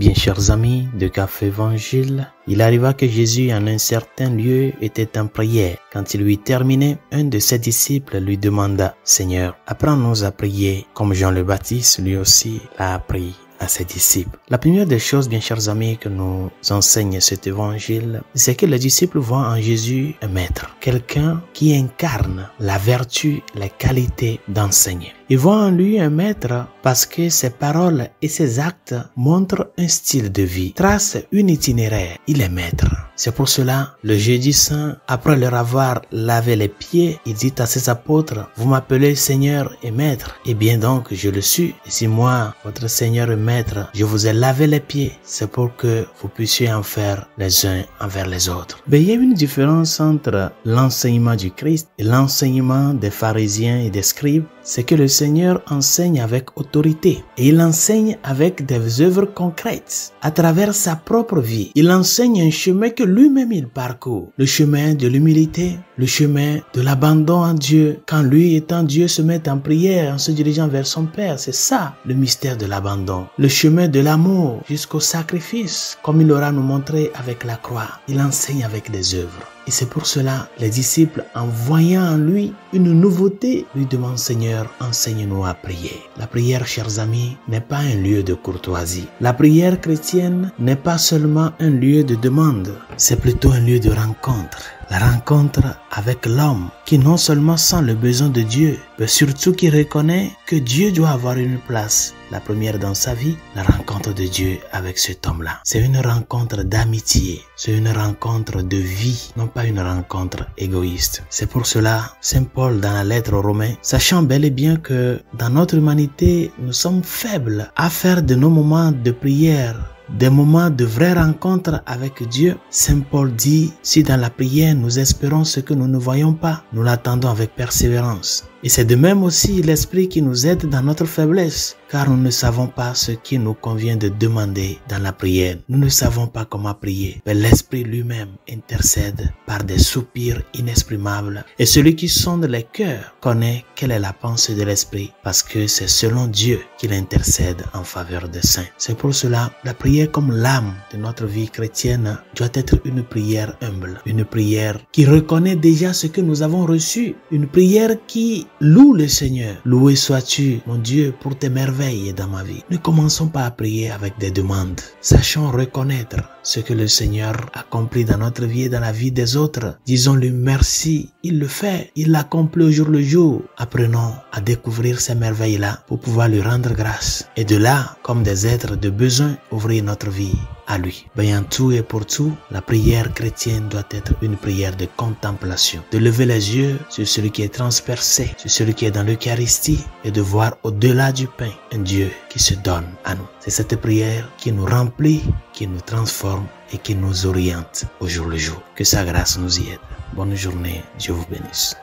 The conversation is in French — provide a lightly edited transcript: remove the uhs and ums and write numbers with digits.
Bien chers amis de Café Évangile, il arriva que Jésus en un certain lieu était en prière. Quand il eut terminé, un de ses disciples lui demanda « Seigneur, apprends-nous à prier comme Jean le Baptiste lui aussi l'a appris à ses disciples. » La première des choses, bien chers amis, que nous enseigne cet évangile, c'est que les disciples voient en Jésus un maître, quelqu'un qui incarne la vertu, les qualités d'enseigner. Ils voient en lui un maître parce que ses paroles et ses actes montrent un style de vie, tracent une itinéraire. Il est maître. C'est pour cela, le jeudi saint, après leur avoir lavé les pieds, il dit à ses apôtres, « Vous m'appelez Seigneur et Maître. Eh bien donc, je le suis. Et si moi, votre Seigneur et Maître, je vous ai lavé les pieds, c'est pour que vous puissiez en faire les uns envers les autres. » Mais il y a une différence entre l'enseignement du Christ et l'enseignement des pharisiens et des scribes. C'est que le Seigneur enseigne avec autorité et il enseigne avec des œuvres concrètes à travers sa propre vie. Il enseigne un chemin que lui-même il parcourt, le chemin de l'humilité, le chemin de l'abandon en Dieu. Quand lui étant Dieu se met en prière en se dirigeant vers son Père, c'est ça le mystère de l'abandon. Le chemin de l'amour jusqu'au sacrifice, comme il aura nous montré avec la croix. Il enseigne avec des œuvres. Et c'est pour cela, les disciples, en voyant en lui une nouveauté, lui demandent « Seigneur, enseigne-nous à prier ». La prière, chers amis, n'est pas un lieu de courtoisie. La prière chrétienne n'est pas seulement un lieu de demande, c'est plutôt un lieu de rencontre. La rencontre avec l'homme qui non seulement sent le besoin de Dieu, mais surtout qui reconnaît que Dieu doit avoir une place. La première dans sa vie, la rencontre de Dieu avec cet homme-là. C'est une rencontre d'amitié, c'est une rencontre de vie, non pas une rencontre égoïste. C'est pour cela, Saint Paul dans la lettre aux Romains, sachant bel et bien que dans notre humanité, nous sommes faibles à faire de nos moments de prière des moments de vraie rencontre avec Dieu. Saint Paul dit, si dans la prière nous espérons ce que nous ne voyons pas, nous l'attendons avec persévérance. Et c'est de même aussi l'Esprit qui nous aide dans notre faiblesse, car nous ne savons pas ce qu'il nous convient de demander dans la prière. Nous ne savons pas comment prier, mais l'Esprit lui-même intercède par des soupirs inexprimables. Et celui qui sonde les cœurs connaît quelle est la pensée de l'Esprit, parce que c'est selon Dieu qu'il intercède en faveur des saints. C'est pour cela, la prière comme l'âme de notre vie chrétienne doit être une prière humble, une prière qui reconnaît déjà ce que nous avons reçu, une prière qui loue le Seigneur. Loué sois-tu, mon Dieu, pour tes merveilles dans ma vie. Ne commençons pas à prier avec des demandes. Sachons reconnaître ce que le Seigneur accomplit dans notre vie et dans la vie des autres. Disons-lui merci. Il le fait. Il l'accomplit au jour le jour. Apprenons à découvrir ces merveilles-là pour pouvoir lui rendre grâce. Et de là, comme des êtres de besoin, ouvrir notre vie à lui. Ben, en tout et pour tout, la prière chrétienne doit être une prière de contemplation, de lever les yeux sur celui qui est transpercé, sur celui qui est dans l'Eucharistie et de voir au-delà du pain un Dieu qui se donne à nous. C'est cette prière qui nous remplit, qui nous transforme et qui nous oriente au jour le jour. Que sa grâce nous y aide. Bonne journée, Dieu vous bénisse.